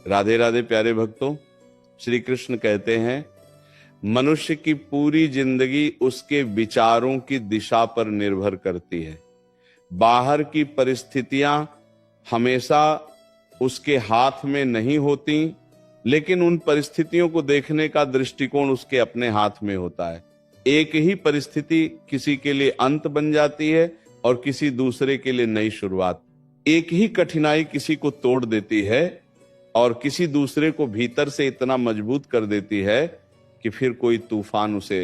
राधे राधे प्यारे भक्तों, श्री कृष्ण कहते हैं मनुष्य की पूरी जिंदगी उसके विचारों की दिशा पर निर्भर करती है। बाहर की परिस्थितियां हमेशा उसके हाथ में नहीं होती, लेकिन उन परिस्थितियों को देखने का दृष्टिकोण उसके अपने हाथ में होता है। एक ही परिस्थिति किसी के लिए अंत बन जाती है और किसी दूसरे के लिए नई शुरुआत। एक ही कठिनाई किसी को तोड़ देती है और किसी दूसरे को भीतर से इतना मजबूत कर देती है कि फिर कोई तूफान उसे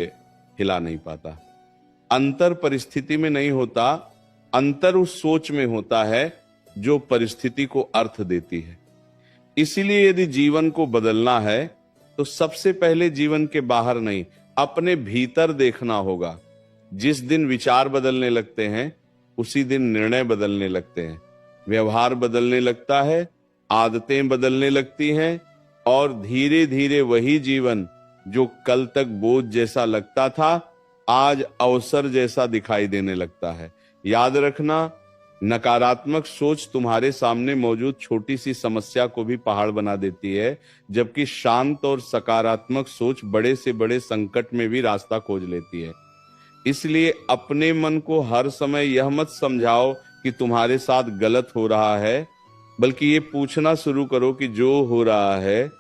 हिला नहीं पाता। अंतर परिस्थिति में नहीं होता, अंतर उस सोच में होता है जो परिस्थिति को अर्थ देती है। इसीलिए यदि जीवन को बदलना है तो सबसे पहले जीवन के बाहर नहीं, अपने भीतर देखना होगा। जिस दिन विचार बदलने लगते हैं उसी दिन निर्णय बदलने लगते हैं, व्यवहार बदलने लगता है, आदतें बदलने लगती हैं और धीरे धीरे वही जीवन जो कल तक बोझ जैसा लगता था आज अवसर जैसा दिखाई देने लगता है। याद रखना, नकारात्मक सोच तुम्हारे सामने मौजूद छोटी सी समस्या को भी पहाड़ बना देती है, जबकि शांत और सकारात्मक सोच बड़े से बड़े संकट में भी रास्ता खोज लेती है। इसलिए अपने मन को हर समय यह मत समझाओ कि तुम्हारे साथ गलत हो रहा है, बल्कि ये पूछना शुरू करो कि जो हो रहा है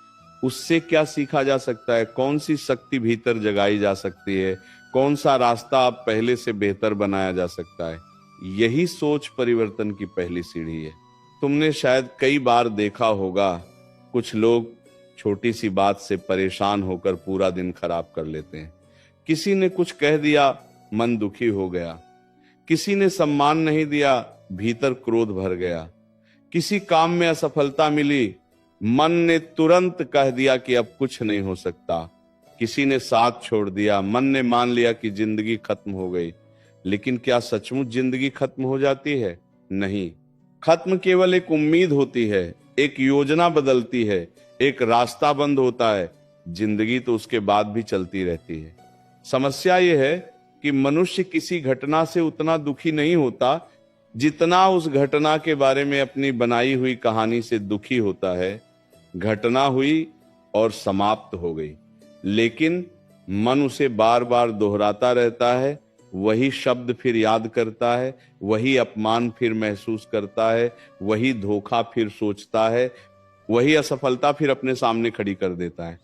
उससे क्या सीखा जा सकता है, कौन सी शक्ति भीतर जगाई जा सकती है, कौन सा रास्ता अब पहले से बेहतर बनाया जा सकता है। यही सोच परिवर्तन की पहली सीढ़ी है। तुमने शायद कई बार देखा होगा, कुछ लोग छोटी सी बात से परेशान होकर पूरा दिन खराब कर लेते हैं। किसी ने कुछ कह दिया, मन दुखी हो गया। किसी ने सम्मान नहीं दिया, भीतर क्रोध भर गया। किसी काम में असफलता मिली, मन ने तुरंत कह दिया कि अब कुछ नहीं हो सकता। किसी ने साथ छोड़ दिया, मन ने मान लिया कि जिंदगी खत्म हो गई। लेकिन क्या सचमुच जिंदगी खत्म हो जाती है? नहीं, खत्म केवल एक उम्मीद होती है, एक योजना बदलती है, एक रास्ता बंद होता है। जिंदगी तो उसके बाद भी चलती रहती है। समस्या यह है कि मनुष्य किसी घटना से उतना दुखी नहीं होता जितना उस घटना के बारे में अपनी बनाई हुई कहानी से दुखी होता है। घटना हुई और समाप्त हो गई, लेकिन मन उसे बार बार दोहराता रहता है। वही शब्द फिर याद करता है, वही अपमान फिर महसूस करता है, वही धोखा फिर सोचता है, वही असफलता फिर अपने सामने खड़ी कर देता है।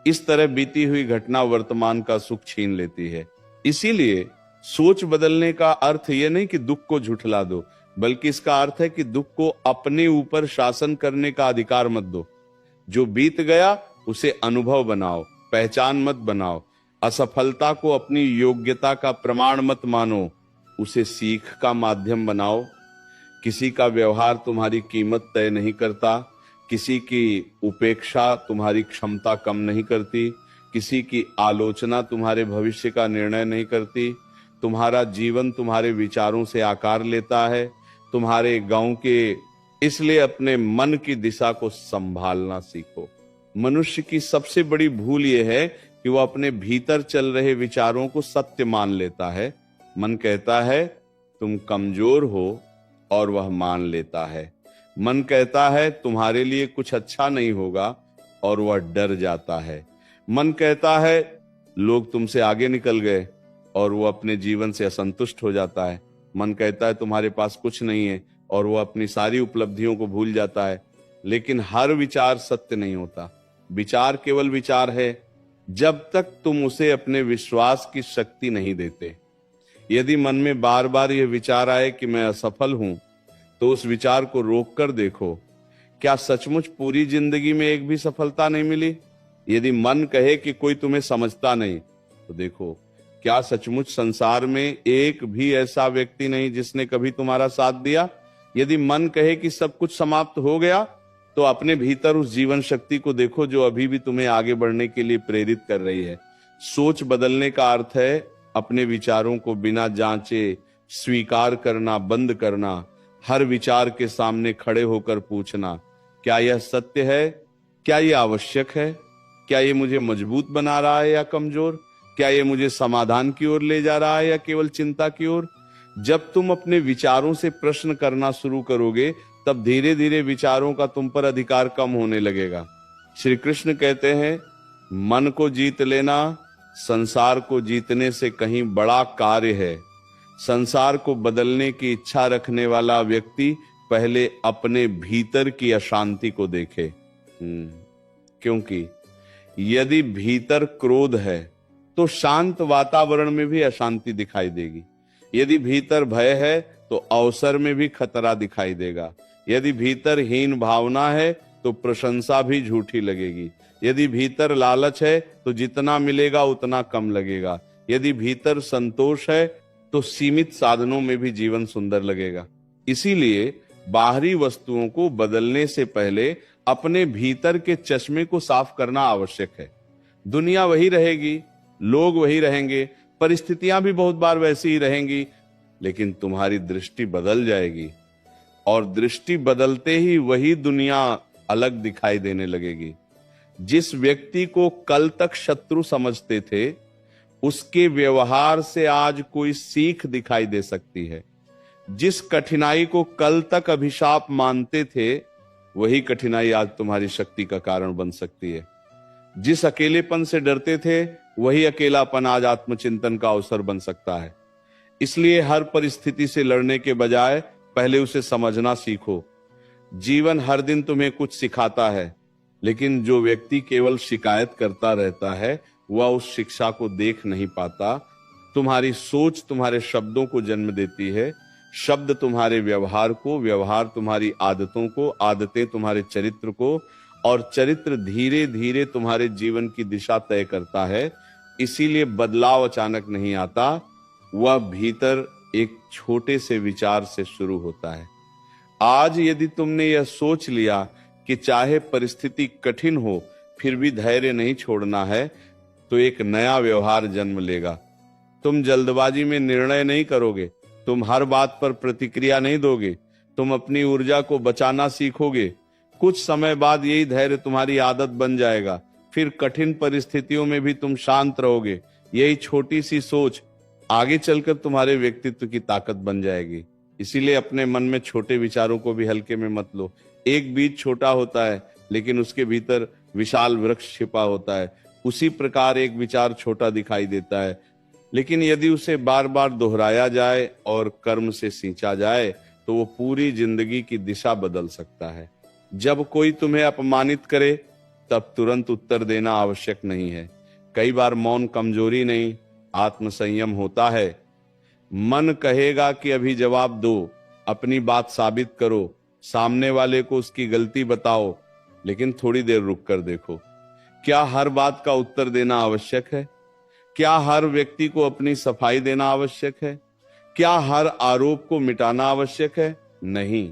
इस तरह बीती हुई घटना वर्तमान का सुख छीन लेती है। इसीलिए सोच बदलने का अर्थ यह नहीं कि दुख को झुठला दो, बल्कि इसका अर्थ है कि दुख को अपने ऊपर शासन करने का अधिकार मत दो। जो बीत गया उसे अनुभव बनाओ, पहचान मत बनाओ। असफलता को अपनी योग्यता का प्रमाण मत मानो, उसे सीख का माध्यम बनाओ। किसी का व्यवहार तुम्हारी कीमत तय नहीं करता, किसी की उपेक्षा तुम्हारी क्षमता कम नहीं करती, किसी की आलोचना तुम्हारे भविष्य का निर्णय नहीं करती। तुम्हारा जीवन तुम्हारे विचारों से आकार लेता है, तुम्हारे गांव के। इसलिए अपने मन की दिशा को संभालना सीखो। मनुष्य की सबसे बड़ी भूल यह है कि वो अपने भीतर चल रहे विचारों को सत्य मान लेता है। मन कहता है तुम कमजोर हो और वह मान लेता है। मन कहता है तुम्हारे लिए कुछ अच्छा नहीं होगा और वह डर जाता है। मन कहता है लोग तुमसे आगे निकल गए और वो अपने जीवन से असंतुष्ट हो जाता है। मन कहता है तुम्हारे पास कुछ नहीं है और वो अपनी सारी उपलब्धियों को भूल जाता है। लेकिन हर विचार सत्य नहीं होता। विचार केवल विचार है जब तक तुम उसे अपने विश्वास की शक्ति नहीं देते। यदि मन में बार बार यह विचार आए कि मैं असफल हूं, तो उस विचार को रोक कर देखो, क्या सचमुच पूरी जिंदगी में एक भी सफलता नहीं मिली? यदि मन कहे कि कोई तुम्हें समझता नहीं, तो देखो क्या सचमुच संसार में एक भी ऐसा व्यक्ति नहीं जिसने कभी तुम्हारा साथ दिया? यदि मन कहे कि सब कुछ समाप्त हो गया, तो अपने भीतर उस जीवन शक्ति को देखो जो अभी भी तुम्हें आगे बढ़ने के लिए प्रेरित कर रही है। सोच बदलने का अर्थ है अपने विचारों को बिना जांचे स्वीकार करना बंद करना। हर विचार के सामने खड़े होकर पूछना, क्या यह सत्य है? क्या यह आवश्यक है? क्या यह मुझे मजबूत बना रहा है या कमजोर? क्या यह मुझे समाधान की ओर ले जा रहा है या केवल चिंता की ओर? जब तुम अपने विचारों से प्रश्न करना शुरू करोगे, तब धीरे धीरे विचारों का तुम पर अधिकार कम होने लगेगा। श्री कृष्ण कहते हैं, मन को जीत लेना संसार को जीतने से कहीं बड़ा कार्य है। संसार को बदलने की इच्छा रखने वाला व्यक्ति पहले अपने भीतर की अशांति को देखे। क्योंकि यदि भीतर क्रोध है तो शांत वातावरण में भी अशांति दिखाई देगी। यदि भीतर भय है तो अवसर में भी खतरा दिखाई देगा। यदि भीतर हीन भावना है तो प्रशंसा भी झूठी लगेगी। यदि भीतर लालच है तो जितना मिलेगा उतना कम लगेगा। यदि भीतर संतोष है तो सीमित साधनों में भी जीवन सुंदर लगेगा। इसीलिए बाहरी वस्तुओं को बदलने से पहले अपने भीतर के चश्मे को साफ करना आवश्यक है। दुनिया वही रहेगी, लोग वही रहेंगे, परिस्थितियां भी बहुत बार वैसी ही रहेंगी, लेकिन तुम्हारी दृष्टि बदल जाएगी और दृष्टि बदलते ही वही दुनिया अलग दिखाई देने लगेगी। जिस व्यक्ति को कल तक शत्रु समझते थे, उसके व्यवहार से आज कोई सीख दिखाई दे सकती है। जिस कठिनाई को कल तक अभिशाप मानते थे, वही कठिनाई आज तुम्हारी शक्ति का कारण बन सकती है। जिस अकेलेपन से डरते थे, वही अकेलापन आज आत्मचिंतन का अवसर बन सकता है। इसलिए हर परिस्थिति से लड़ने के बजाय पहले उसे समझना सीखो। जीवन हर दिन तुम्हें कुछ सिखाता है, लेकिन जो व्यक्ति केवल शिकायत करता रहता है, वह उस शिक्षा को देख नहीं पाता। तुम्हारी सोच तुम्हारे शब्दों को जन्म देती है, शब्द तुम्हारे व्यवहार को, व्यवहार तुम्हारी आदतों को, आदतें तुम्हारे चरित्र को, और चरित्र धीरे धीरे तुम्हारे जीवन की दिशा तय करता है। इसीलिए बदलाव अचानक नहीं आता, वह भीतर एक छोटे से विचार से शुरू होता है। आज यदि तुमने यह सोच लिया कि चाहे परिस्थिति कठिन हो फिर भी धैर्य नहीं छोड़ना है, तो एक नया व्यवहार जन्म लेगा। तुम जल्दबाजी में निर्णय नहीं करोगे, तुम हर बात पर प्रतिक्रिया नहीं दोगे, तुम अपनी ऊर्जा को बचाना सीखोगे। कुछ समय बाद यही धैर्य तुम्हारी आदत बन जाएगा। फिर कठिन परिस्थितियों में भी तुम शांत रहोगे। यही छोटी सी सोच आगे चलकर तुम्हारे व्यक्तित्व की ताकत बन जाएगी। इसीलिए अपने मन में छोटे विचारों को भी हल्के में मत लो। एक बीज छोटा होता है, लेकिन उसके भीतर विशाल वृक्ष छिपा होता है। उसी प्रकार एक विचार छोटा दिखाई देता है, लेकिन यदि उसे बार बार दोहराया जाए और कर्म से सींचा जाए तो वो पूरी जिंदगी की दिशा बदल सकता है। जब कोई तुम्हें अपमानित करे तब तुरंत उत्तर देना आवश्यक नहीं है। कई बार मौन कमजोरी नहीं, आत्मसंयम होता है। मन कहेगा कि अभी जवाब दो, अपनी बात साबित करो, सामने वाले को उसकी गलती बताओ, लेकिन थोड़ी देर रुक कर देखो। क्या हर बात का उत्तर देना आवश्यक है? क्या हर व्यक्ति को अपनी सफाई देना आवश्यक है? क्या हर आरोप को मिटाना आवश्यक है? नहीं।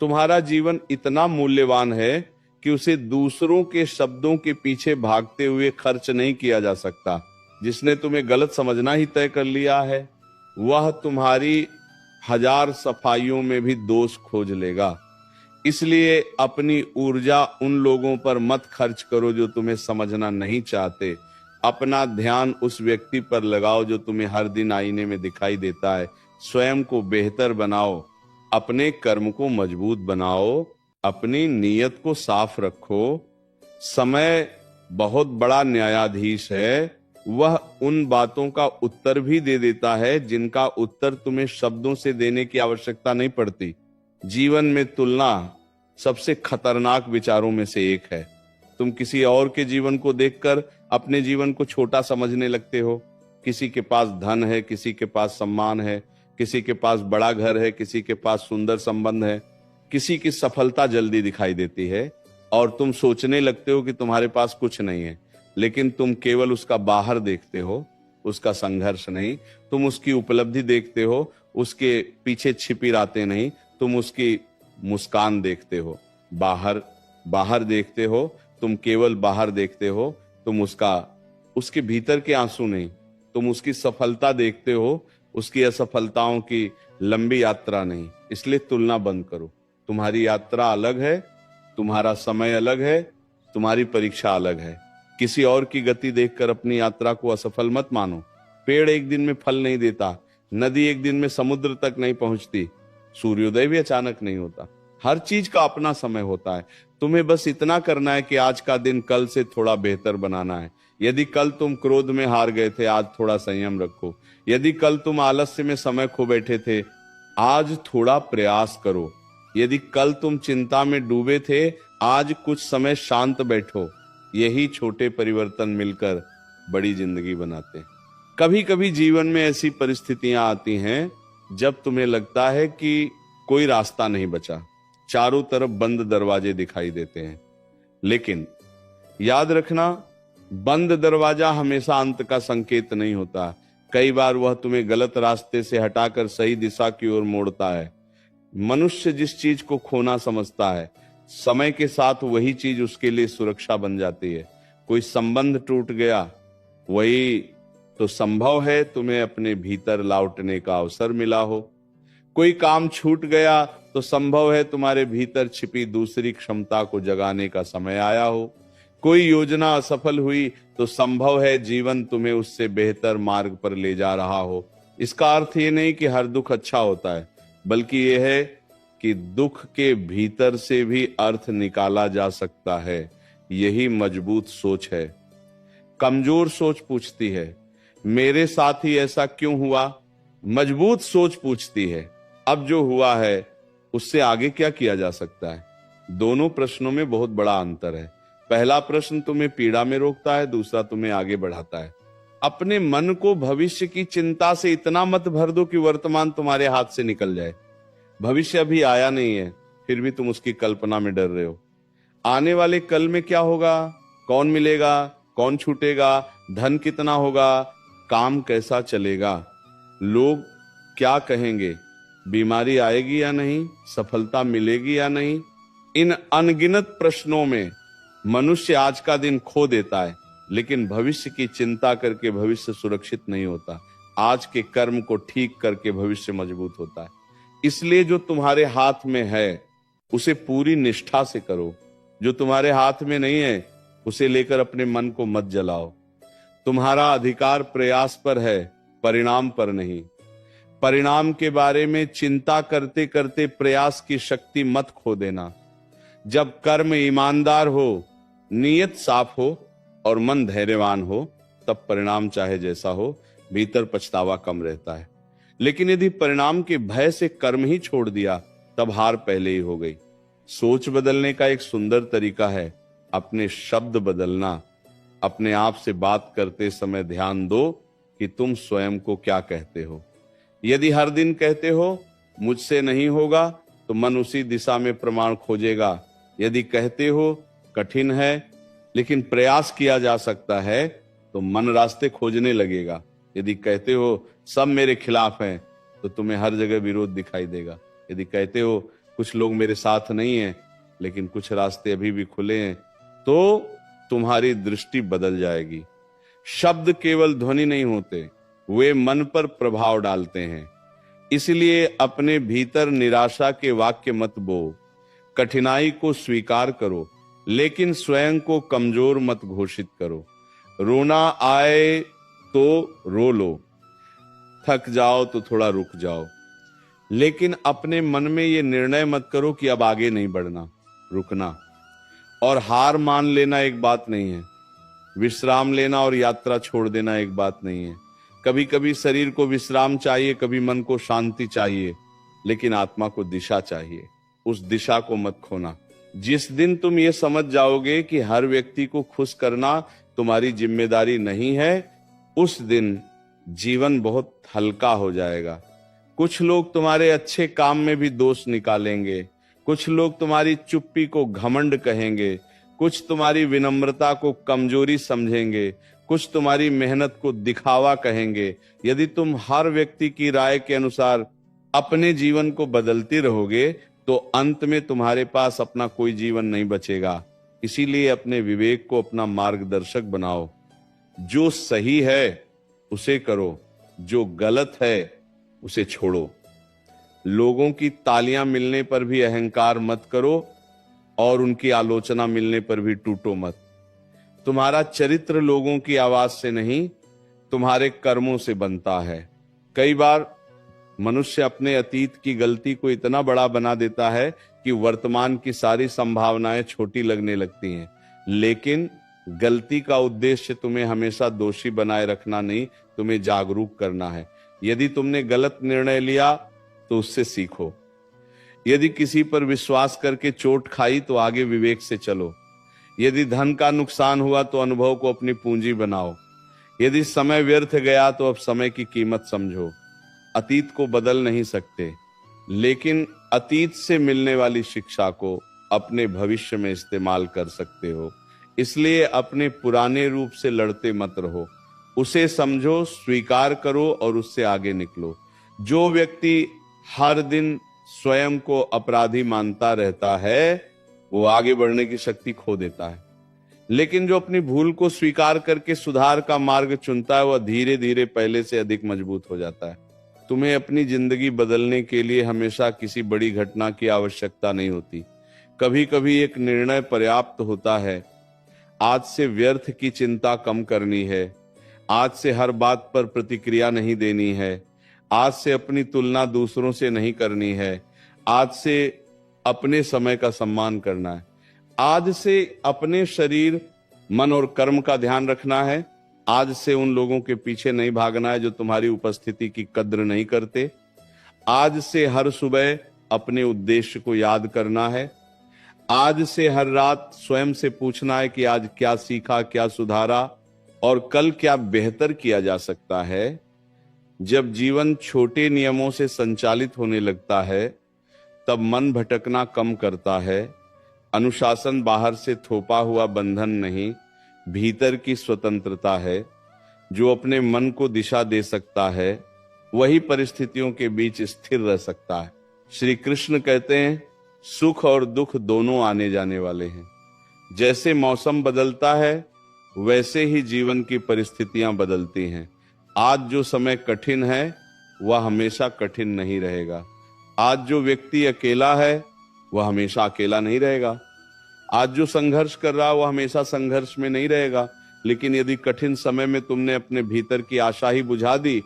तुम्हारा जीवन इतना मूल्यवान है कि उसे दूसरों के शब्दों के पीछे भागते हुए खर्च नहीं किया जा सकता। जिसने तुम्हें गलत समझना ही तय कर लिया है, वह तुम्हारी 1000 सफाइयों में भी दोष खोज लेगा। इसलिए अपनी ऊर्जा उन लोगों पर मत खर्च करो जो तुम्हें समझना नहीं चाहते। अपना ध्यान उस व्यक्ति पर लगाओ जो तुम्हें हर दिन आईने में दिखाई देता है। स्वयं को बेहतर बनाओ, अपने कर्म को मजबूत बनाओ, अपनी नीयत को साफ रखो। समय बहुत बड़ा न्यायाधीश है, वह उन बातों का उत्तर भी दे देता है जिनका उत्तर तुम्हें शब्दों से देने की आवश्यकता नहीं पड़ती। जीवन में तुलना सबसे खतरनाक विचारों में से एक है। तुम किसी और के जीवन को देखकर अपने जीवन को छोटा समझने लगते हो। किसी के पास धन है, किसी के पास सम्मान है, किसी के पास बड़ा घर है, किसी के पास सुंदर संबंध है, किसी की सफलता जल्दी दिखाई देती है और तुम सोचने लगते हो कि तुम्हारे पास कुछ नहीं है। लेकिन तुम केवल उसका बाहर देखते हो, उसका संघर्ष नहीं। तुम उसकी उपलब्धि देखते हो, उसके पीछे छिपी रातें नहीं। तुम उसकी मुस्कान देखते हो, बाहर देखते हो। तुम केवल बाहर देखते हो, तुम उसके भीतर के आंसू नहीं। तुम उसकी सफलता देखते हो, उसकी असफलताओं की लंबी यात्रा नहीं। इसलिए तुलना बंद करो। तुम्हारी यात्रा अलग है, तुम्हारा समय अलग है, तुम्हारी परीक्षा अलग है। किसी और की गति देखकर अपनी यात्रा को असफल मत मानो। पेड़ एक दिन में फल नहीं देता, नदी एक दिन में समुद्र तक नहीं पहुंचती, सूर्योदय भी अचानक नहीं होता। हर चीज का अपना समय होता है। तुम्हें बस इतना करना है कि आज का दिन कल से थोड़ा बेहतर बनाना है। यदि कल तुम क्रोध में हार गए थे, आज थोड़ा संयम रखो। यदि कल तुम आलस्य में समय खो बैठे थे, आज थोड़ा प्रयास करो। यदि कल तुम चिंता में डूबे थे, आज कुछ समय शांत बैठो। यही छोटे परिवर्तन मिलकर बड़ी जिंदगी बनाते हैं। कभी कभी जीवन में ऐसी परिस्थितियां आती हैं जब तुम्हें लगता है कि कोई रास्ता नहीं बचा, चारों तरफ बंद दरवाजे दिखाई देते हैं। लेकिन याद रखना, बंद दरवाजा हमेशा अंत का संकेत नहीं होता। कई बार वह तुम्हें गलत रास्ते से हटाकर सही दिशा की ओर मोड़ता है। मनुष्य जिस चीज को खोना समझता है, समय के साथ वही चीज उसके लिए सुरक्षा बन जाती है। कोई संबंध टूट गया, वही तो संभव है तुम्हें अपने भीतर लौटने का अवसर मिला हो। कोई काम छूट गया तो संभव है तुम्हारे भीतर छिपी दूसरी क्षमता को जगाने का समय आया हो। कोई योजना असफल हुई तो संभव है जीवन तुम्हें उससे बेहतर मार्ग पर ले जा रहा हो। इसका अर्थ ये नहीं कि हर दुख अच्छा होता है, बल्कि यह है कि दुख के भीतर से भी अर्थ निकाला जा सकता है। यही मजबूत सोच है। कमजोर सोच पूछती है, मेरे साथ ही ऐसा क्यों हुआ? मजबूत सोच पूछती है, अब जो हुआ है उससे आगे क्या किया जा सकता है? दोनों प्रश्नों में बहुत बड़ा अंतर है। पहला प्रश्न तुम्हें पीड़ा में रोकता है, दूसरा तुम्हें आगे बढ़ाता है। अपने मन को भविष्य की चिंता से इतना मत भर दो कि वर्तमान तुम्हारे हाथ से निकल जाए। भविष्य अभी आया नहीं है, फिर भी तुम उसकी कल्पना में डर रहे हो। आने वाले कल में क्या होगा, कौन मिलेगा, कौन छूटेगा, धन कितना होगा, काम कैसा चलेगा, लोग क्या कहेंगे, बीमारी आएगी या नहीं, सफलता मिलेगी या नहीं। इन अनगिनत प्रश्नों में मनुष्य आज का दिन खो देता है, लेकिन भविष्य की चिंता करके भविष्य सुरक्षित नहीं होता। आज के कर्म को ठीक करके भविष्य मजबूत होता है। इसलिए जो तुम्हारे हाथ में है उसे पूरी निष्ठा से करो। जो तुम्हारे हाथ में नहीं है उसे लेकर अपने मन को मत जलाओ। तुम्हारा अधिकार प्रयास पर है, परिणाम पर नहीं। परिणाम के बारे में चिंता करते करते प्रयास की शक्ति मत खो देना। जब कर्म ईमानदार हो, नीयत साफ हो और मन धैर्यवान हो, तब परिणाम चाहे जैसा हो, भीतर पछतावा कम रहता है। लेकिन यदि परिणाम के भय से कर्म ही छोड़ दिया, तब हार पहले ही हो गई। सोच बदलने का एक सुंदर तरीका है अपने शब्द बदलना। अपने आप से बात करते समय ध्यान दो कि तुम स्वयं को क्या कहते हो। यदि हर दिन कहते हो मुझसे नहीं होगा, तो मन उसी दिशा में प्रमाण खोजेगा। यदि कहते हो कठिन है लेकिन प्रयास किया जा सकता है, तो मन रास्ते खोजने लगेगा। यदि कहते हो सब मेरे खिलाफ हैं, तो तुम्हें हर जगह विरोध दिखाई देगा। यदि कहते हो कुछ लोग मेरे साथ नहीं हैं, लेकिन कुछ रास्ते अभी भी खुले हैं, तो तुम्हारी दृष्टि बदल जाएगी। शब्द केवल ध्वनि नहीं होते, वे मन पर प्रभाव डालते हैं। इसलिए अपने भीतर निराशा के वाक्य मत बो। कठिनाई को स्वीकार करो, लेकिन स्वयं को कमजोर मत घोषित करो। रोना आए तो रो लो, थक जाओ तो थोड़ा रुक जाओ, लेकिन अपने मन में ये निर्णय मत करो कि अब आगे नहीं बढ़ना, रुकना। और हार मान लेना एक बात नहीं है, विश्राम लेना और यात्रा छोड़ देना एक बात नहीं है। कभी कभी शरीर को विश्राम चाहिए, कभी मन को शांति चाहिए, लेकिन आत्मा को दिशा चाहिए। उस दिशा को मत खोना। जिस दिन तुम ये समझ जाओगे कि हर व्यक्ति को खुश करना तुम्हारी जिम्मेदारी नहीं है, उस दिन जीवन बहुत हल्का हो जाएगा। कुछ लोग तुम्हारे अच्छे काम में भी दोष निकालेंगे, कुछ लोग तुम्हारी चुप्पी को घमंड कहेंगे, कुछ तुम्हारी विनम्रता को कमजोरी समझेंगे, कुछ तुम्हारी मेहनत को दिखावा कहेंगे। यदि तुम हर व्यक्ति की राय के अनुसार अपने जीवन को बदलते रहोगे, तो अंत में तुम्हारे पास अपना कोई जीवन नहीं बचेगा। इसीलिए अपने विवेक को अपना मार्गदर्शक बनाओ। जो सही है उसे करो, जो गलत है उसे छोड़ो। लोगों की तालियां मिलने पर भी अहंकार मत करो और उनकी आलोचना मिलने पर भी टूटो मत। तुम्हारा चरित्र लोगों की आवाज से नहीं, तुम्हारे कर्मों से बनता है। कई बार मनुष्य अपने अतीत की गलती को इतना बड़ा बना देता है कि वर्तमान की सारी संभावनाएं छोटी लगने लगती हैं, लेकिन गलती का उद्देश्य तुम्हें हमेशा दोषी बनाए रखना नहीं, तुम्हें जागरूक करना है। यदि तुमने गलत निर्णय लिया तो उससे सीखो। यदि किसी पर विश्वास करके चोट खाई तो आगे विवेक से चलो। यदि धन का नुकसान हुआ तो अनुभव को अपनी पूंजी बनाओ। यदि समय व्यर्थ गया तो अब समय की कीमत समझो। अतीत को बदल नहीं सकते, लेकिन अतीत से मिलने वाली शिक्षा को अपने भविष्य में इस्तेमाल कर सकते हो। इसलिए अपने पुराने रूप से लड़ते मत रहो, उसे समझो, स्वीकार करो और उससे आगे निकलो। जो व्यक्ति हर दिन स्वयं को अपराधी मानता रहता है वो आगे बढ़ने की शक्ति खो देता है, लेकिन जो अपनी भूल को स्वीकार करके सुधार का मार्ग चुनता है वह धीरे धीरे पहले से अधिक मजबूत हो जाता है। तुम्हें अपनी जिंदगी बदलने के लिए हमेशा किसी बड़ी घटना की आवश्यकता नहीं होती। कभी कभी एक निर्णय पर्याप्त होता है। आज से व्यर्थ की चिंता कम करनी है, आज से हर बात पर प्रतिक्रिया नहीं देनी है, आज से अपनी तुलना दूसरों से नहीं करनी है, आज से अपने समय का सम्मान करना है, आज से अपने शरीर, मन और कर्म का ध्यान रखना है, आज से उन लोगों के पीछे नहीं भागना है जो तुम्हारी उपस्थिति की कद्र नहीं करते, आज से हर सुबह अपने उद्देश्य को याद करना है, आज से हर रात स्वयं से पूछना है कि आज क्या सीखा, क्या सुधारा और कल क्या बेहतर किया जा सकता है। जब जीवन छोटे नियमों से संचालित होने लगता है तब मन भटकना कम करता है। अनुशासन बाहर से थोपा हुआ बंधन नहीं, भीतर की स्वतंत्रता है। जो अपने मन को दिशा दे सकता है वही परिस्थितियों के बीच स्थिर रह सकता है। श्री कृष्ण कहते हैं सुख और दुख दोनों आने जाने वाले हैं। जैसे मौसम बदलता है वैसे ही जीवन की परिस्थितियां बदलती हैं। आज जो समय कठिन है वह हमेशा कठिन नहीं रहेगा। आज जो व्यक्ति अकेला है वह हमेशा अकेला नहीं रहेगा। आज जो संघर्ष कर रहा है वह हमेशा संघर्ष में नहीं रहेगा। लेकिन यदि कठिन समय में तुमने अपने भीतर की आशा ही बुझा दी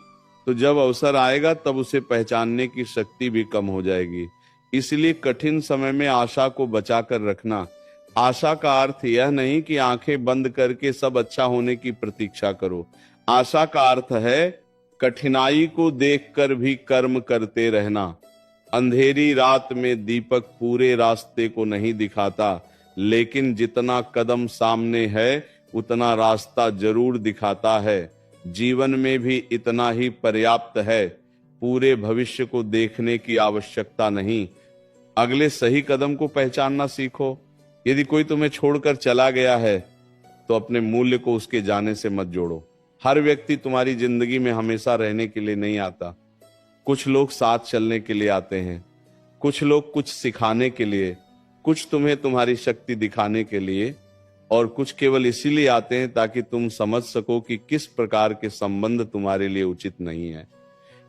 तो जब अवसर आएगा तब उसे पहचानने की शक्ति भी कम हो जाएगी। इसलिए कठिन समय में आशा को बचा कर रखना। आशा का अर्थ यह नहीं कि आंखें बंद करके सब अच्छा होने की प्रतीक्षा करो। आशा का अर्थ है कठिनाई को देखकर भी कर्म करते रहना। अंधेरी रात में दीपक पूरे रास्ते को नहीं दिखाता, लेकिन जितना कदम सामने है उतना रास्ता जरूर दिखाता है। जीवन में भी इतना ही पर्याप्त है। पूरे भविष्य को देखने की आवश्यकता नहीं, अगले सही कदम को पहचानना सीखो। यदि कोई तुम्हें छोड़कर चला गया है तो अपने मूल्य को उसके जाने से मत जोड़ो। हर व्यक्ति तुम्हारी जिंदगी में हमेशा रहने के लिए नहीं आता। कुछ लोग साथ चलने के लिए आते हैं, कुछ लोग कुछ सिखाने के लिए, कुछ तुम्हें तुम्हारी शक्ति दिखाने के लिए, और कुछ केवल इसीलिए आते हैं ताकि तुम समझ सको कि किस प्रकार के संबंध तुम्हारे लिए उचित नहीं है।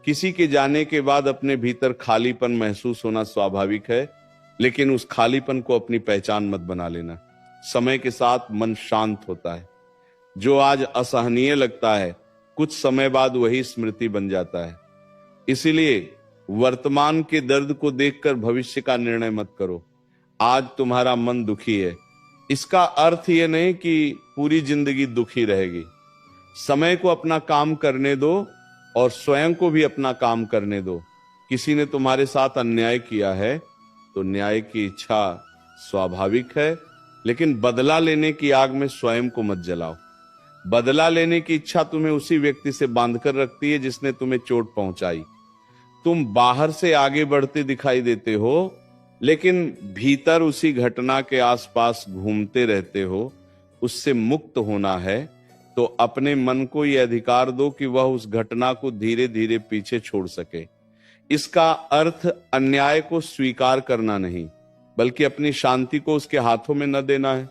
किसी के जाने के बाद अपने भीतर खालीपन महसूस होना स्वाभाविक है, लेकिन उस खालीपन को अपनी पहचान मत बना लेना। समय के साथ मन शांत होता है। जो आज असहनीय लगता है कुछ समय बाद वही स्मृति बन जाता है। इसीलिए वर्तमान के दर्द को देखकर भविष्य का निर्णय मत करो। आज तुम्हारा मन दुखी है, इसका अर्थ यह नहीं कि पूरी जिंदगी दुखी रहेगी। समय को अपना काम करने दो और स्वयं को भी अपना काम करने दो। किसी ने तुम्हारे साथ अन्याय किया है तो न्याय की इच्छा स्वाभाविक है, लेकिन बदला लेने की आग में स्वयं को मत जलाओ। बदला लेने की इच्छा तुम्हें उसी व्यक्ति से बांधकर रखती है जिसने तुम्हें चोट पहुंचाई। तुम बाहर से आगे बढ़ते दिखाई देते हो, लेकिन भीतर उसी घटना के आसपास घूमते रहते हो। उससे मुक्त होना है तो अपने मन को यह अधिकार दो कि वह उस घटना को धीरे धीरे पीछे छोड़ सके। इसका अर्थ अन्याय को स्वीकार करना नहीं, बल्कि अपनी शांति को उसके हाथों में न देना है।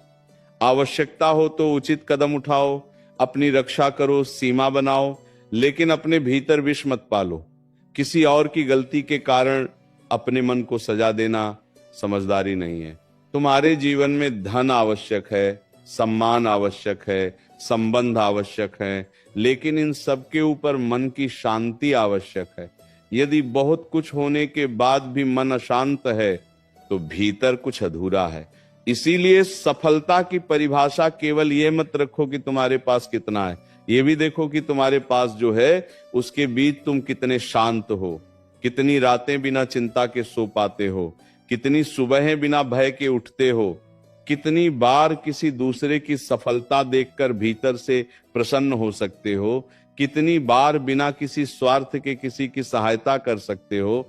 आवश्यकता हो तो उचित कदम उठाओ, अपनी रक्षा करो, सीमा बनाओ, लेकिन अपने भीतर विष मत पालो। किसी और की गलती के कारण अपने मन को सजा देना समझदारी नहीं है। तुम्हारे जीवन में धन आवश्यक है, सम्मान आवश्यक है, संबंध आवश्यक है, लेकिन इन सब के ऊपर मन की शांति आवश्यक है। यदि बहुत कुछ होने के बाद भी मन अशांत है तो भीतर कुछ अधूरा है। इसीलिए सफलता की परिभाषा केवल ये मत रखो कि तुम्हारे पास कितना है, ये भी देखो कि तुम्हारे पास जो है उसके बीच तुम कितने शांत हो, कितनी रातें बिना चिंता के सो पाते हो, कितनी सुबहें बिना भय के उठते हो, कितनी बार किसी दूसरे की सफलता देखकर भीतर से प्रसन्न हो सकते हो, कितनी बार बिना किसी स्वार्थ के किसी की सहायता कर सकते हो,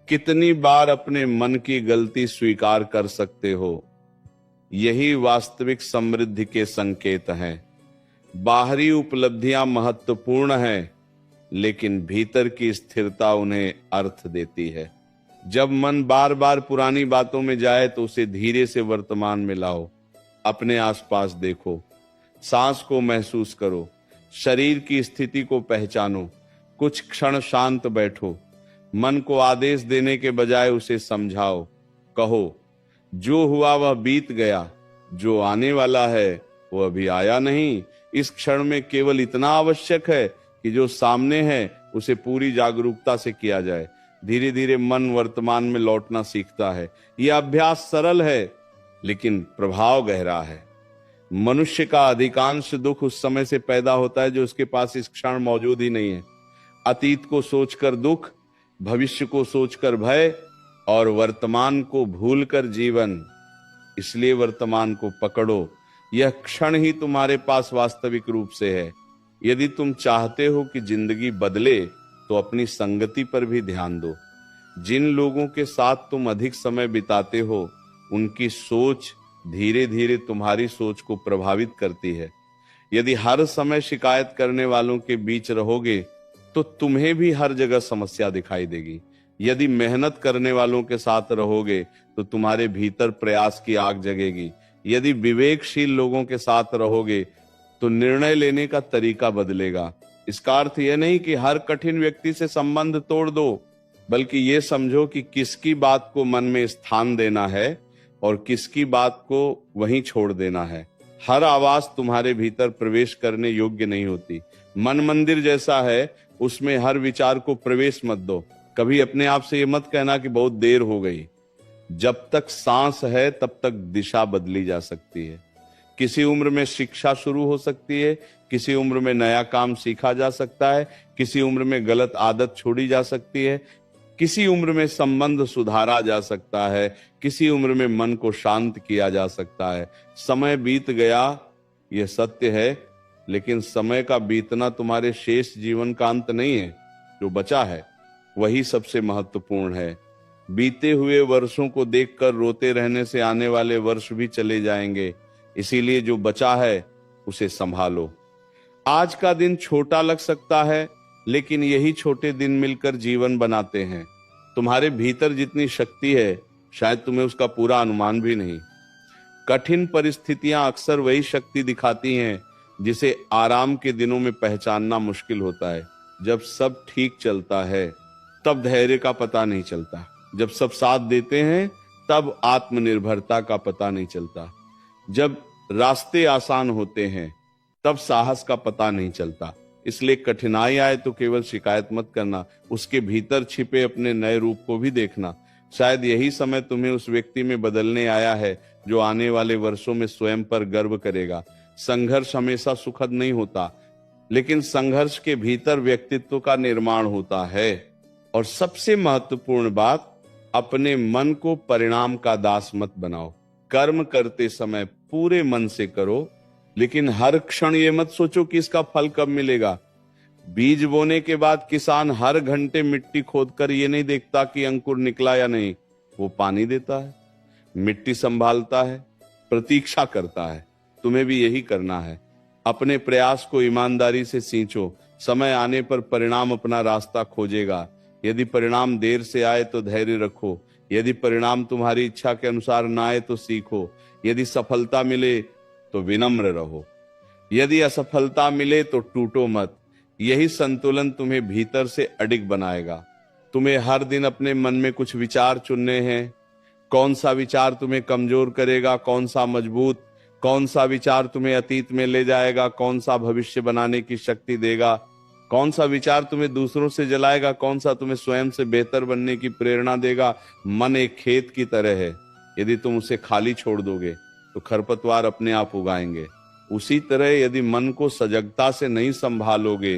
कितनी बार अपने मन की गलती स्वीकार कर सकते हो। यही वास्तविक समृद्धि के संकेत हैं। बाहरी उपलब्धियां महत्वपूर्ण हैं, लेकिन भीतर की स्थिरता उन्हें अर्थ देती है। जब मन बार बार पुरानी बातों में जाए तो उसे धीरे से वर्तमान में लाओ। अपने आसपास देखो, सांस को महसूस करो, शरीर की स्थिति को पहचानो, कुछ क्षण शांत बैठो। मन को आदेश देने के बजाय उसे समझाओ। कहो, जो हुआ वह बीत गया, जो आने वाला है वो अभी आया नहीं। इस क्षण में केवल इतना आवश्यक है कि जो सामने है उसे पूरी जागरूकता से किया जाए। धीरे धीरे मन वर्तमान में लौटना सीखता है। यह अभ्यास सरल है, लेकिन प्रभाव गहरा है। मनुष्य का अधिकांश दुख उस समय से पैदा होता है जो उसके पास इस क्षण मौजूद ही नहीं है। अतीत को सोचकर दुख, भविष्य को सोचकर भय और वर्तमान को भूलकर जीवन। इसलिए वर्तमान को पकड़ो। यह क्षण ही तुम्हारे पास वास्तविक रूप से है। यदि तुम चाहते हो कि जिंदगी बदले तो अपनी संगति पर भी ध्यान दो। जिन लोगों के साथ तुम अधिक समय बिताते हो उनकी सोच धीरे धीरे तुम्हारी सोच को प्रभावित करती है। यदि हर समय शिकायत करने वालों के बीच रहोगे तो तुम्हें भी हर जगह समस्या दिखाई देगी। यदि मेहनत करने वालों के साथ रहोगे तो तुम्हारे भीतर प्रयास की आग जगेगी। यदि विवेकशील लोगों के साथ रहोगे तो निर्णय लेने का तरीका बदलेगा। इसका अर्थ यह नहीं कि हर कठिन व्यक्ति से संबंध तोड़ दो, बल्कि ये समझो कि किसकी बात को मन में स्थान देना है और किसकी बात को वहीं छोड़ देना है। हर आवाज तुम्हारे भीतर प्रवेश करने योग्य नहीं होती। मन मंदिर जैसा है, उसमें हर विचार को प्रवेश मत दो। कभी अपने आप से ये मत कहना कि बहुत देर हो गई। जब तक सांस है तब तक दिशा बदली जा सकती है। किसी उम्र में शिक्षा शुरू हो सकती है, किसी उम्र में नया काम सीखा जा सकता है, किसी उम्र में गलत आदत छोड़ी जा सकती है, किसी उम्र में संबंध सुधारा जा सकता है, किसी उम्र में मन को शांत किया जा सकता है। समय बीत गया, यह सत्य है, लेकिन समय का बीतना तुम्हारे शेष जीवन का अंत नहीं है। जो बचा है वही सबसे महत्वपूर्ण है। बीते हुए वर्षों को देखकर रोते रहने से आने वाले वर्ष भी चले जाएंगे। इसीलिए जो बचा है उसे संभालो। आज का दिन छोटा लग सकता है, लेकिन यही छोटे दिन मिलकर जीवन बनाते हैं। तुम्हारे भीतर जितनी शक्ति है शायद तुम्हें उसका पूरा अनुमान भी नहीं। कठिन परिस्थितियां अक्सर वही शक्ति दिखाती हैं जिसे आराम के दिनों में पहचानना मुश्किल होता है। जब सब ठीक चलता है तब धैर्य का पता नहीं चलता। जब सब साथ देते हैं तब आत्मनिर्भरता का पता नहीं चलता। जब रास्ते आसान होते हैं तब साहस का पता नहीं चलता। इसलिए कठिनाई आए तो केवल शिकायत मत करना, उसके भीतर छिपे अपने नए रूप को भी देखना। शायद यही समय तुम्हें उस व्यक्ति में बदलने आया है जो आने वाले वर्षों में स्वयं पर गर्व करेगा। संघर्ष हमेशा सुखद नहीं होता, लेकिन संघर्ष के भीतर व्यक्तित्व का निर्माण होता है। और सबसे महत्वपूर्ण बात, अपने मन को परिणाम का दास मत बनाओ। कर्म करते समय पूरे मन से करो, लेकिन हर क्षण ये मत सोचो कि इसका फल कब मिलेगा। बीज बोने के बाद किसान हर घंटे मिट्टी खोदकर ये नहीं देखता कि अंकुर निकला या नहीं। वो पानी देता है, मिट्टी संभालता है, प्रतीक्षा करता है। तुम्हें भी यही करना है। अपने प्रयास को ईमानदारी से सींचो। समय आने पर परिणाम अपना रास्ता खोजेगा। यदि परिणाम देर से आए तो धैर्य रखो। यदि परिणाम तुम्हारी इच्छा के अनुसार ना आए तो सीखो। यदि सफलता मिले तो विनम्र रहो, यदि असफलता मिले तो टूटो मत। यही संतुलन तुम्हें भीतर से अडिग बनाएगा। तुम्हें हर दिन अपने मन में कुछ विचार चुनने हैं। कौन सा विचार तुम्हें कमजोर करेगा, कौन सा मजबूत, कौन सा विचार तुम्हें अतीत में ले जाएगा, कौन सा भविष्य बनाने की शक्ति देगा, कौन सा विचार तुम्हें दूसरों से जलाएगा, कौन सा तुम्हें स्वयं से बेहतर बनने की प्रेरणा देगा। मन एक खेत की तरह है, यदि तुम उसे खाली छोड़ दोगे तो खरपतवार अपने आप उगाएंगे। उसी तरह यदि मन को सजगता से नहीं संभालोगे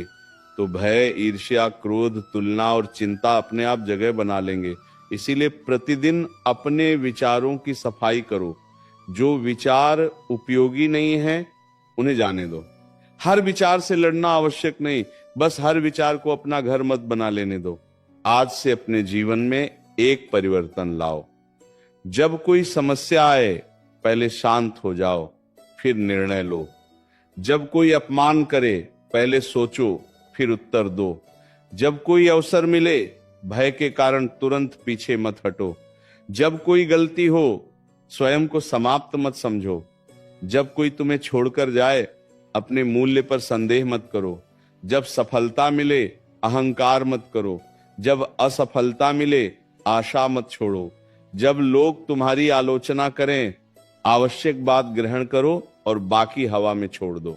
तो भय, ईर्ष्या, क्रोध, तुलना और चिंता अपने आप जगह बना लेंगे। इसीलिए प्रतिदिन अपने विचारों की सफाई करो। जो विचार उपयोगी नहीं है उन्हें जाने दो। हर विचार से लड़ना आवश्यक नहीं, बस हर विचार को अपना घर मत बना लेने दो। आज से अपने जीवन में एक परिवर्तन लाओ। जब कोई समस्या आए पहले शांत हो जाओ, फिर निर्णय लो। जब कोई अपमान करे पहले सोचो, फिर उत्तर दो। जब कोई अवसर मिले भय के कारण तुरंत पीछे मत हटो। जब कोई गलती हो स्वयं को समाप्त मत समझो। जब कोई तुम्हें छोड़कर जाए अपने मूल्य पर संदेह मत करो। जब सफलता मिले अहंकार मत करो। जब असफलता मिले आशा मत छोड़ो। जब लोग तुम्हारी आलोचना करें आवश्यक बात ग्रहण करो और बाकी हवा में छोड़ दो।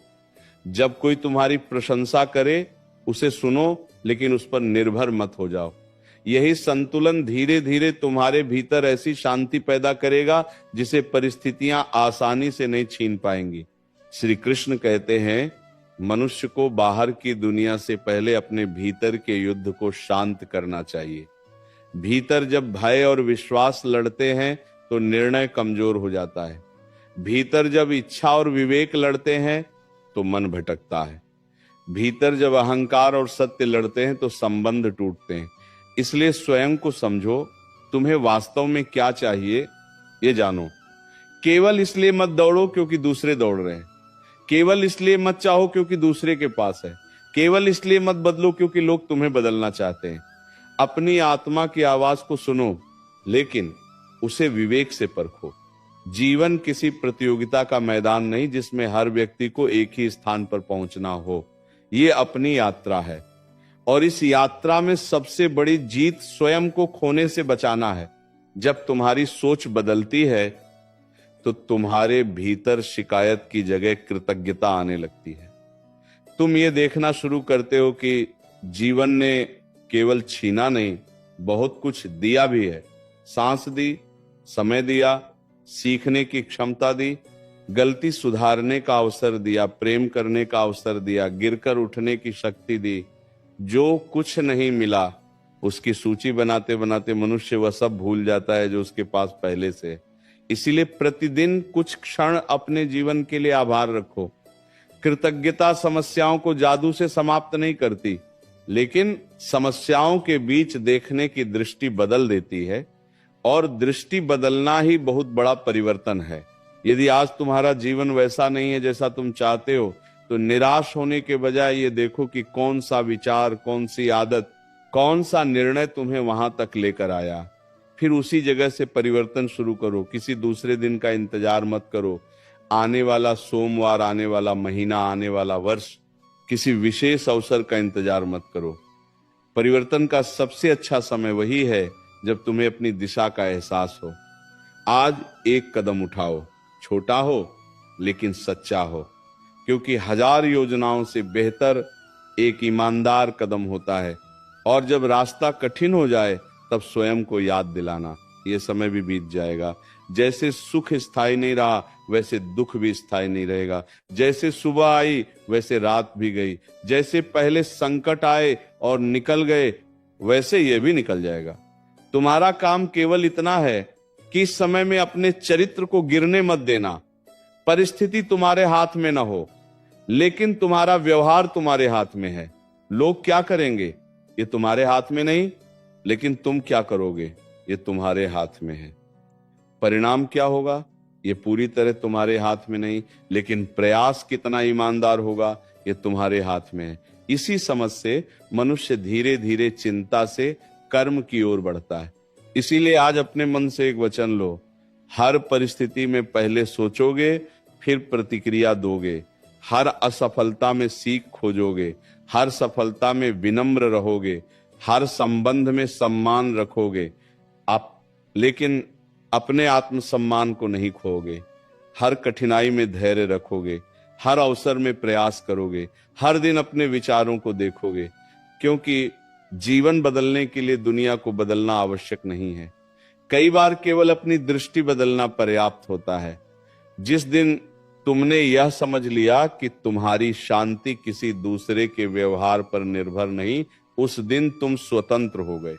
जब कोई तुम्हारी प्रशंसा करे उसे सुनो लेकिन उस पर निर्भर मत हो जाओ। यही संतुलन धीरे धीरे तुम्हारे भीतर ऐसी शांति पैदा करेगा जिसे परिस्थितियां आसानी से नहीं छीन पाएंगी। श्री कृष्ण कहते हैं मनुष्य को बाहर की दुनिया से पहले अपने भीतर के युद्ध को शांत करना चाहिए। भीतर जब भय और विश्वास लड़ते हैं तो निर्णय कमजोर हो जाता है। भीतर जब इच्छा और विवेक लड़ते हैं तो मन भटकता है। भीतर जब अहंकार और सत्य लड़ते हैं तो संबंध टूटते हैं। इसलिए स्वयं को समझो, तुम्हें वास्तव में क्या चाहिए ये जानो। केवल इसलिए मत दौड़ो क्योंकि दूसरे दौड़ रहे हैं। केवल इसलिए मत चाहो क्योंकि दूसरे के पास है। केवल इसलिए मत बदलो क्योंकि लोग तुम्हें बदलना चाहते हैं। अपनी आत्मा की आवाज को सुनो लेकिन उसे विवेक से परखो। जीवन किसी प्रतियोगिता का मैदान नहीं जिसमें हर व्यक्ति को एक ही स्थान पर पहुंचना हो। ये अपनी यात्रा है और इस यात्रा में सबसे बड़ी जीत स्वयं को खोने से बचाना है। जब तुम्हारी सोच बदलती है तो तुम्हारे भीतर शिकायत की जगह कृतज्ञता आने लगती है। तुम ये देखना शुरू करते हो कि जीवन ने केवल छीना नहीं, बहुत कुछ दिया भी है। सांस दी, समय दिया, सीखने की क्षमता दी, गलती सुधारने का अवसर दिया, प्रेम करने का अवसर दिया, गिरकर उठने की शक्ति दी। जो कुछ नहीं मिला उसकी सूची बनाते बनाते मनुष्य वह सब भूल जाता है जो उसके पास पहले से। इसीलिए प्रतिदिन कुछ क्षण अपने जीवन के लिए आभार रखो। कृतज्ञता समस्याओं को जादू से समाप्त नहीं करती, लेकिन समस्याओं के बीच देखने की दृष्टि बदल देती है और दृष्टि बदलना ही बहुत बड़ा परिवर्तन है। यदि आज तुम्हारा जीवन वैसा नहीं है जैसा तुम चाहते हो तो निराश होने के बजाय ये देखो कि कौन सा विचार, कौन सी आदत, कौन सा निर्णय तुम्हें वहां तक लेकर आया। फिर उसी जगह से परिवर्तन शुरू करो। किसी दूसरे दिन का इंतजार मत करो। आने वाला सोमवार, आने वाला महीना, आने वाला वर्ष, किसी विशेष अवसर का इंतजार मत करो। परिवर्तन का सबसे अच्छा समय वही है जब तुम्हें अपनी दिशा का एहसास हो। आज एक कदम उठाओ, छोटा हो लेकिन सच्चा हो, क्योंकि 1000 योजनाओं से बेहतर एक ईमानदार कदम होता है। और जब रास्ता कठिन हो जाए तब स्वयं को याद दिलाना, ये समय भी बीत जाएगा। जैसे सुख स्थायी नहीं रहा वैसे दुख भी स्थायी नहीं रहेगा। जैसे सुबह आई वैसे रात भी गई। जैसे पहले संकट आए और निकल गए वैसे ये भी निकल जाएगा। तुम्हारा काम केवल इतना है कि इस समय में अपने चरित्र को गिरने मत देना। परिस्थिति तुम्हारे हाथ में ना हो लेकिन तुम्हारा व्यवहार तुम्हारे हाथ में है। लोग क्या करेंगे ये तुम्हारे हाथ में नहीं, लेकिन तुम क्या करोगे ये तुम्हारे हाथ में है। परिणाम क्या होगा ये पूरी तरह तुम्हारे हाथ में नहीं, लेकिन प्रयास कितना ईमानदार होगा ये तुम्हारे हाथ में है। इसी समझ से मनुष्य धीरे धीरे चिंता से कर्म की ओर बढ़ता है। इसीलिए आज अपने मन से एक वचन लो, हर परिस्थिति में पहले सोचोगे फिर प्रतिक्रिया दोगे। हर असफलता में सीख खोजोगे, हर सफलता में विनम्र रहोगे, हर संबंध में सम्मान रखोगे आप, लेकिन अपने आत्मसम्मान को नहीं खोओगे। हर कठिनाई में धैर्य रखोगे, हर अवसर में प्रयास करोगे, हर दिन अपने विचारों को देखोगे, क्योंकि जीवन बदलने के लिए दुनिया को बदलना आवश्यक नहीं है। कई बार केवल अपनी दृष्टि बदलना पर्याप्त होता है। जिस दिन तुमने यह समझ लिया कि तुम्हारी शांति किसी दूसरे के व्यवहार पर निर्भर नहीं, उस दिन तुम स्वतंत्र हो गए।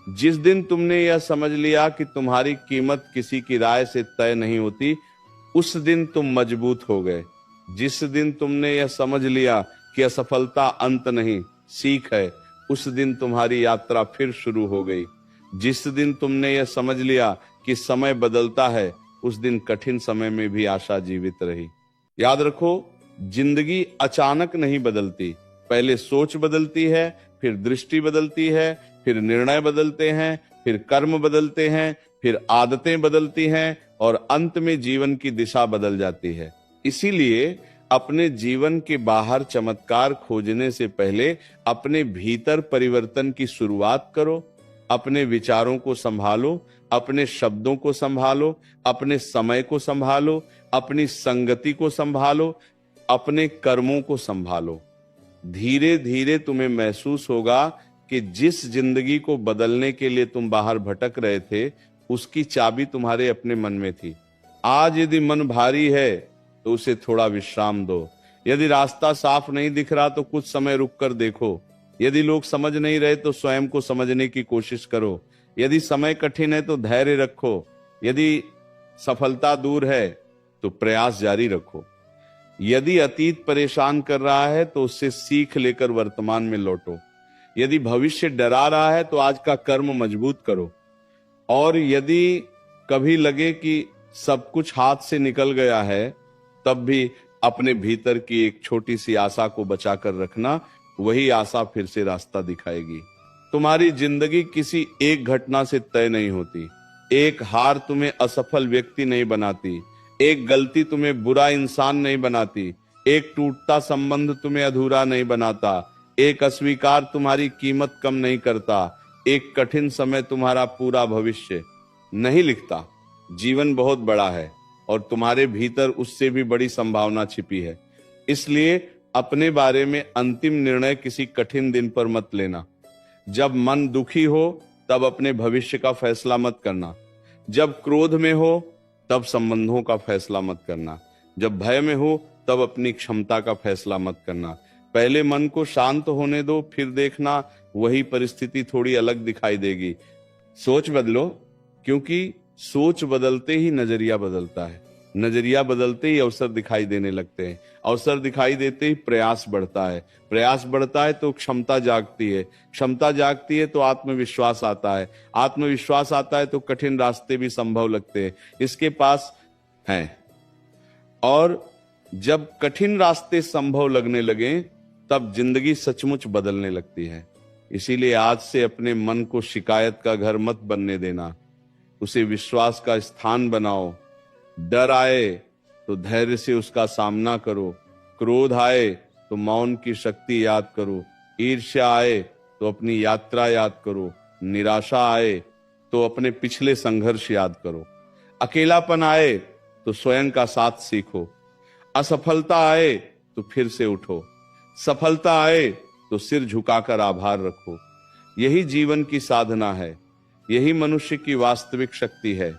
जिस दिन तुमने यह समझ लिया कि तुम्हारी कीमत किसी की राय से तय नहीं होती, उस दिन तुम मजबूत हो गए। जिस दिन तुमने यह समझ लिया कि असफलता अंत नहीं, सीख है, उस दिन तुम्हारी यात्रा फिर शुरू हो गई। जिस दिन तुमने यह समझ लिया कि समय बदलता है, उस दिन कठिन समय में भी आशा जीवित रही। याद रखो, जिंदगी अचानक नहीं बदलती। पहले सोच बदलती है, फिर दृष्टि बदलती है, फिर निर्णय बदलते हैं, फिर कर्म बदलते हैं, फिर आदतें बदलती हैं और अंत में जीवन की दिशा बदल जाती है। इसीलिए अपने जीवन के बाहर चमत्कार खोजने से पहले अपने भीतर परिवर्तन की शुरुआत करो। अपने विचारों को संभालो, अपने शब्दों को संभालो, अपने समय को संभालो, अपनी संगति को संभालो, अपने कर्मों को संभालो। धीरे धीरे तुम्हें महसूस होगा कि जिस जिंदगी को बदलने के लिए तुम बाहर भटक रहे थे, उसकी चाबी तुम्हारे अपने मन में थी। आज यदि मन भारी है तो उसे थोड़ा विश्राम दो। यदि रास्ता साफ नहीं दिख रहा तो कुछ समय रुक कर देखो। यदि लोग समझ नहीं रहे तो स्वयं को समझने की कोशिश करो। यदि समय कठिन है तो धैर्य रखो। यदि सफलता दूर है तो प्रयास जारी रखो। यदि अतीत परेशान कर रहा है तो उससे सीख लेकर वर्तमान में लौटो। यदि भविष्य डरा रहा है तो आज का कर्म मजबूत करो। और यदि कभी लगे कि सब कुछ हाथ से निकल गया है, तब भी अपने भीतर की एक छोटी सी आशा को बचाकर रखना। वही आशा फिर से रास्ता दिखाएगी। तुम्हारी जिंदगी किसी एक घटना से तय नहीं होती। एक हार तुम्हें असफल व्यक्ति नहीं बनाती। एक गलती तुम्हें बुरा इंसान नहीं बनाती। एक टूटता संबंध तुम्हें अधूरा नहीं बनाता। एक अस्वीकार तुम्हारी कीमत कम नहीं करता। एक कठिन समय तुम्हारा पूरा भविष्य नहीं लिखता। जीवन बहुत बड़ा है और तुम्हारे भीतर उससे भी बड़ी संभावना छिपी है। इसलिए अपने बारे में अंतिम निर्णय किसी कठिन दिन पर मत लेना। जब मन दुखी हो तब अपने भविष्य का फैसला मत करना। जब क्रोध में हो तब संबंधों का फैसला मत करना। जब भय में हो तब अपनी क्षमता का फैसला मत करना। पहले मन को शांत होने दो, फिर देखना वही परिस्थिति थोड़ी अलग दिखाई देगी। सोच बदलो, क्योंकि सोच बदलते ही नजरिया बदलता है। नजरिया बदलते ही अवसर दिखाई देने लगते हैं। अवसर दिखाई देते ही प्रयास बढ़ता है। प्रयास बढ़ता है तो क्षमता जागती है। क्षमता जागती है तो आत्मविश्वास आता है। आत्मविश्वास आता है तो कठिन रास्ते भी संभव लगते हैं। इसके पास हैं। और जब कठिन रास्ते संभव लगने लगे तब जिंदगी सचमुच बदलने लगती है। इसीलिए आज से अपने मन को शिकायत का घर मत बनने देना। उसे विश्वास का स्थान बनाओ। डर आए तो धैर्य से उसका सामना करो। क्रोध आए तो मौन की शक्ति याद करो। ईर्ष्या आए तो अपनी यात्रा याद करो। निराशा आए तो अपने पिछले संघर्ष याद करो। अकेलापन आए तो स्वयं का साथ सीखो। असफलता आए तो फिर से उठो। सफलता आए तो सिर झुकाकर आभार रखो। यही जीवन की साधना है। यही मनुष्य की वास्तविक शक्ति है।